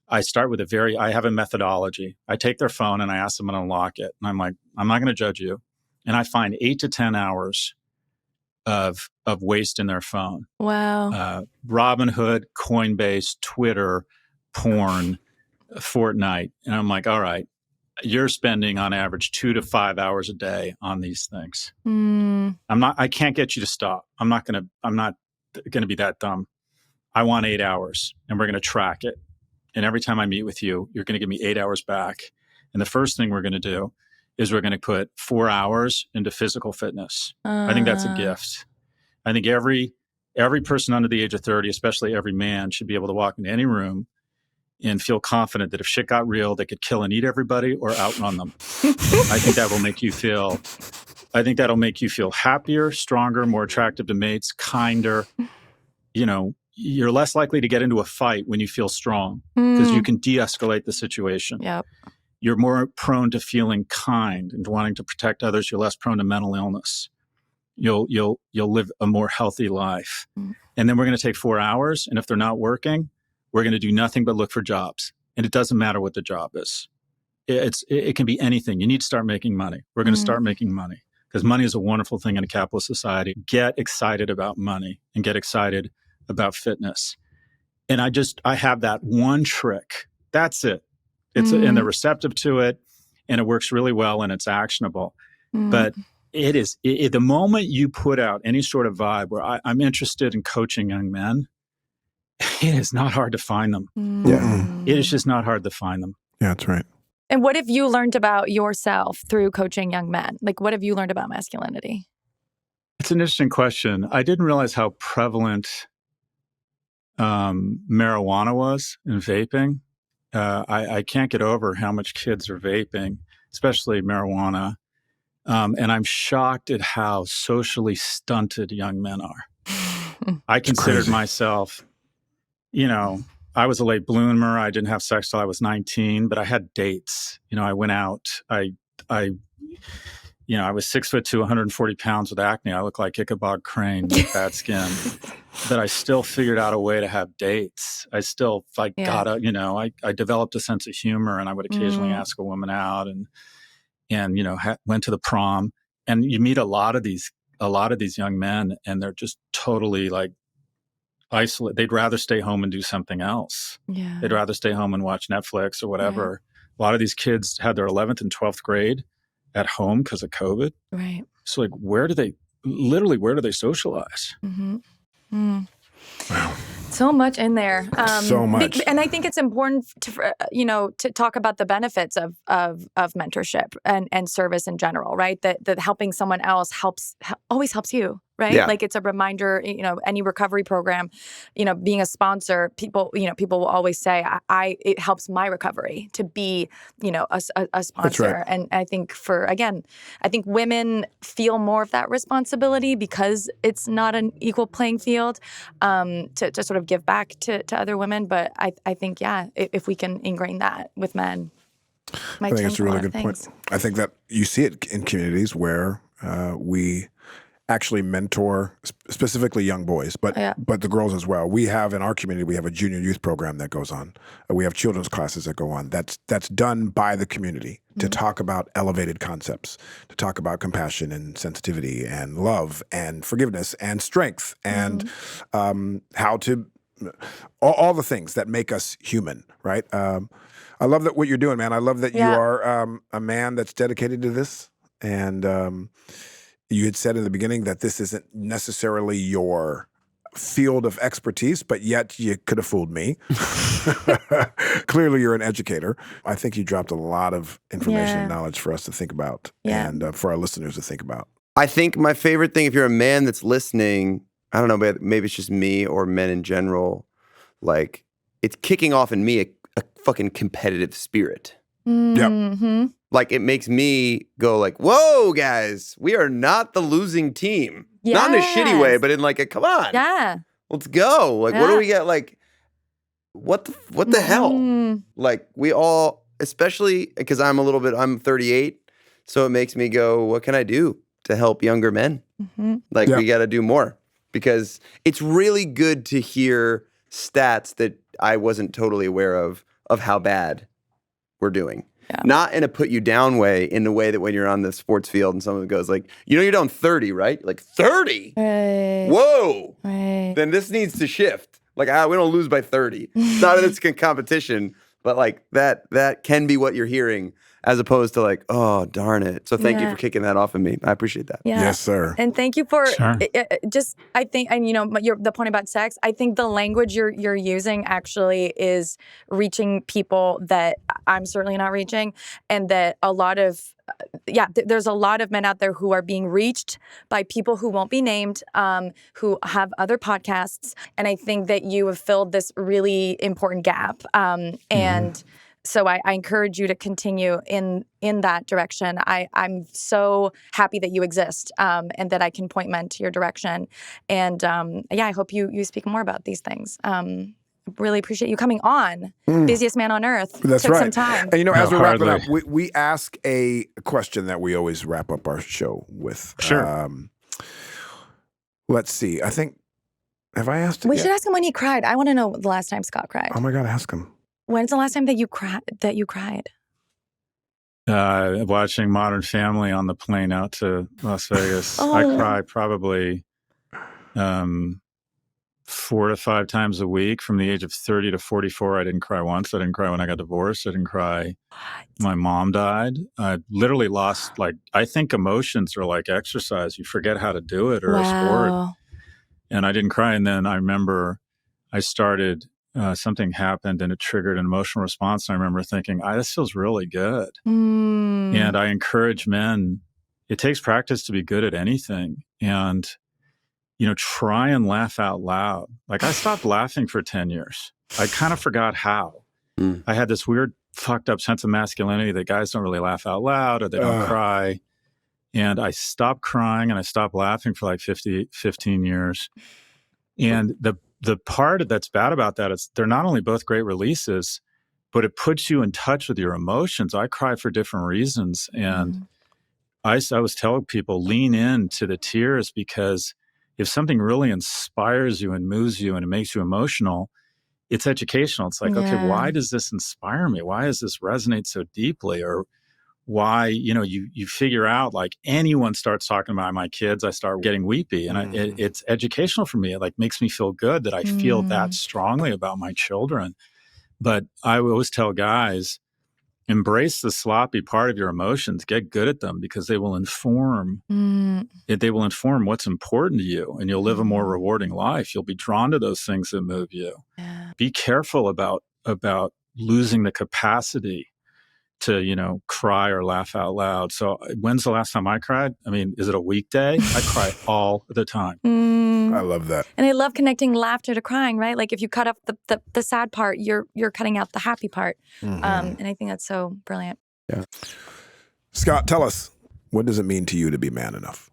I start with I have a methodology. I take their phone and I ask them to unlock it. And I'm like, I'm not going to judge you. And I find 8 to 10 hours of waste in their phone. Wow. Robinhood, Coinbase, Twitter, porn, Fortnite. And I'm like, all right, you're spending on average 2 to 5 hours a day on these things. I can't get you to stop. I'm not going to be that dumb. I want 8 hours, and we're going to track it. And every time I meet with you, you're going to give me 8 hours back. And the first thing we're going to do is we're going to put 4 hours into physical fitness. I think that's a gift. I think every person under the age of 30, especially every man, should be able to walk into any room and feel confident that if shit got real, they could kill and eat everybody or outrun them. I think that will make you feel. I think that'll make you feel happier, stronger, more attractive to mates, kinder. You know, you're less likely to get into a fight when you feel strong because you can de-escalate the situation. Yep. You're more prone to feeling kind and wanting to protect others. You're less prone to mental illness. You'll live a more healthy life. And then we're going to take 4 hours, and if they're not working, we're going to do nothing but look for jobs. And it doesn't matter what the job is. It can be anything. You need to start making money. We're going to start making money because money is a wonderful thing in a capitalist society. Get excited about money and get excited about fitness. And I have that one trick. That's it. And they're receptive to it, and it works really well, and it's actionable. But the moment you put out any sort of vibe where I'm interested in coaching young men, it is not hard to find them. Yeah. It is just not hard to find them. Yeah, that's right. And what have you learned about yourself through coaching young men? Like, what have you learned about masculinity? It's an interesting question. I didn't realize how prevalent marijuana was in vaping. I can't get over how much kids are vaping, especially marijuana. And I'm shocked at how socially stunted young men are. I considered myself, I was a late bloomer. I didn't have sex till I was 19, but I had dates. I went out. I was 6'2", 140 pounds with acne. I looked like Ichabod Crane with bad skin. But I still figured out a way to have dates. I still I developed a sense of humor, and I would occasionally ask a woman out and went to the prom. And you meet a lot of these young men, and they're just totally like isolated. They'd rather stay home and do something else. Yeah. They'd rather stay home and watch Netflix or whatever. Yeah. A lot of these kids had their 11th and 12th grade at home because of COVID. Right. So like, where do they socialize? Wow. So much in there. So much. And I think it's important to talk about the benefits of mentorship and service in general, right? That helping someone else always helps you, right? Yeah. Like it's a reminder, any recovery program, being a sponsor, people will always say, it helps my recovery to be, a sponsor. That's right. And I think I think women feel more of that responsibility because it's not an equal playing field, to sort of give back to other women. But I think, if we can ingrain that with men, I think it's a really good point. I think that you see it in communities where we actually mentor specifically young boys, but the girls as well. We have in our community, we have a junior youth program that goes on. We have children's classes that go on. That's done by the community to talk about elevated concepts, to talk about compassion and sensitivity and love and forgiveness and strength and how to all the things that make us human, right? I love that what you're doing, man. I love that you are a man that's dedicated to this. And you had said in the beginning that this isn't necessarily your field of expertise, but yet you could have fooled me. Clearly, you're an educator. I think you dropped a lot of information and knowledge for us to think about and for our listeners to think about. I think my favorite thing, if you're a man that's listening, I don't know, but maybe it's just me or men in general, like it's kicking off in me a fucking competitive spirit. Mm-hmm. Yep. Like it makes me go like, whoa, guys, we are not the losing team. Yes. Not in a shitty way, but in like a, come on. Yeah. Let's go. Like, what do we get? Like, what the hell? Like we all, especially because I'm 38. So it makes me go, what can I do to help younger men? Like we got to do more because it's really good to hear stats that I wasn't totally aware of how bad we're doing. Yeah. Not in a put you down way, in the way that when you're on the sports field and someone goes like, you're down 30, right? Like 30? Right. Whoa. Right. Then this needs to shift. Like, we don't lose by 30. It's not that it's a competition, but like that can be what you're hearing, as opposed to like, oh, darn it. So thank you for kicking that off of me. I appreciate that. Yeah. Yes, sir. And thank you for Sure. I think, and the point about sex, I think the language you're using actually is reaching people that I'm certainly not reaching, and that a lot of there's a lot of men out there who are being reached by people who won't be named, who have other podcasts. And I think that you have filled this really important gap. And so I encourage you to continue in that direction. I'm so happy that you exist, and that I can point men to your direction. And I hope you speak more about these things. Really appreciate you coming on. Busiest man on earth. That's Took right. some time. And as we wrap it up, hardly. we ask a question that we always wrap up our show with. Sure. Let's see. I think, have I asked it We yet? should ask him when he cried. I want to know the last time Scott cried. Oh my God, ask him. When's the last time that you cried? Watching Modern Family on the plane out to Las Vegas. Oh. I cry probably 4 to 5 times a week from the age of 30 to 44. I didn't cry once. I didn't cry when I got divorced. I didn't cry. My mom died. I literally lost, I think emotions are like exercise. You forget how to do it, or a sport. And I didn't cry. And then I remember I started, something happened and it triggered an emotional response. And I remember thinking, this feels really good. And I encourage men, it takes practice to be good at anything. And, try and laugh out loud. Like, I stopped laughing for 10 years. I kind of forgot how. I had this weird fucked up sense of masculinity that guys don't really laugh out loud, or they don't cry. And I stopped crying and I stopped laughing for like 15 years. And the part that's bad about that is they're not only both great releases, but it puts you in touch with your emotions. I cry for different reasons. And I always tell people, lean into the tears, because if something really inspires you and moves you and it makes you emotional, it's educational. It's like, okay, why does this inspire me? Why does this resonate so deeply? Or why, you figure out, like, anyone starts talking about my kids, I start getting weepy. And it's educational for me. It makes me feel good that I feel that strongly about my children. But I always tell guys, embrace the sloppy part of your emotions, get good at them, because they will inform what's important to you, and you'll live a more rewarding life. You'll be drawn to those things that move you. Be careful about losing the capacity to, cry or laugh out loud. So when's the last time I cried? I mean, is it a weekday? I cry all the time. I love that. And I love connecting laughter to crying, right? Like, if you cut off the sad part, you're cutting out the happy part. And I think that's so brilliant. Yeah. Scott, tell us, what does it mean to you to be man enough?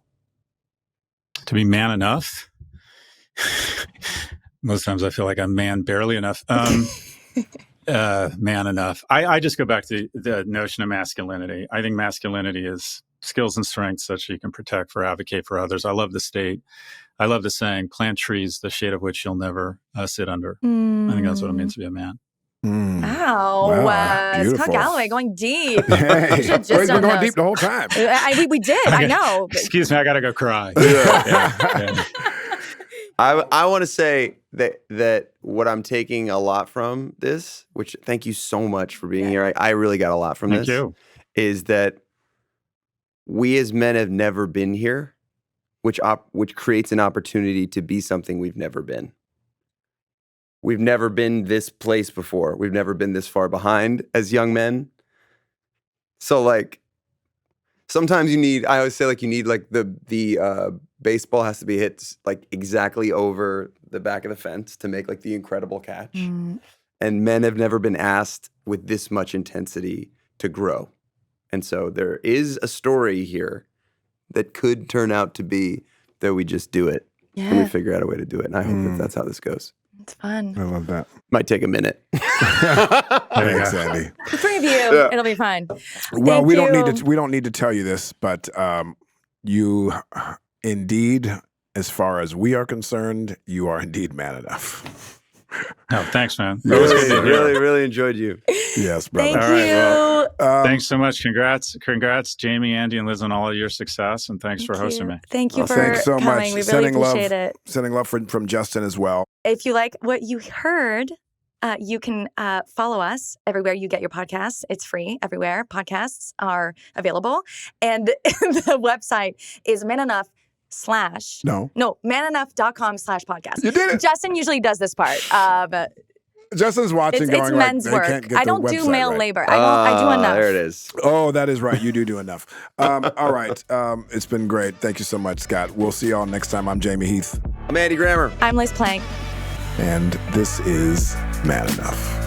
To be man enough? Most times I feel like I'm man barely enough. Man enough. I just go back to the notion of masculinity. I think masculinity is skills and strengths that you can protect or advocate for others. I love the state. I love the saying, plant trees, the shade of which you'll never sit under. I think that's what it means to be a man. Wow. Scott Galloway going deep. Hey, we're going deep the whole time. We did. I know. Excuse me, I got to go cry. I want to say that what I'm taking a lot from this, which thank you so much for being here. I really got a lot from this. Thank you. Is that we as men have never been here, which creates an opportunity to be something we've never been. We've never been this place before. We've never been this far behind as young men. So sometimes I always say you need the baseball has to be hit exactly over the back of the fence to make the incredible catch. And men have never been asked with this much intensity to grow. And so there is a story here that could turn out to be that we just do it. And we figure out a way to do it. And I hope that's how this goes. It's fun. I love that. Might take a minute. Thanks, Andy. The three of you, it'll be fine. Well, Thank we you. don't need to tell you this, but you indeed, as far as we are concerned, you are indeed man enough. No, thanks, man. Really enjoyed you. Yes, brother. Thank All right, you. Thanks so much. Congrats, Jamie, Andy, and Liz, on all of your success, and thanks for hosting me. Thank you for thanks so coming. much. We really Sending appreciate love, it. Sending love from Justin as well. If you like what you heard, You can follow us everywhere you get your podcasts. It's free everywhere. Podcasts are available. And the website is manenough.com/podcast. You did it. Justin usually does this part. But Justin's watching it's going men's like, work. they can't get I don't the do website male right. labor. I do enough. There it is. Oh, that is right. You do enough. All right. It's been great. Thank you so much, Scott. We'll see y'all next time. I'm Jamie Heath. I'm Andy Grammer. I'm Liz Plank. And this is Man Enough.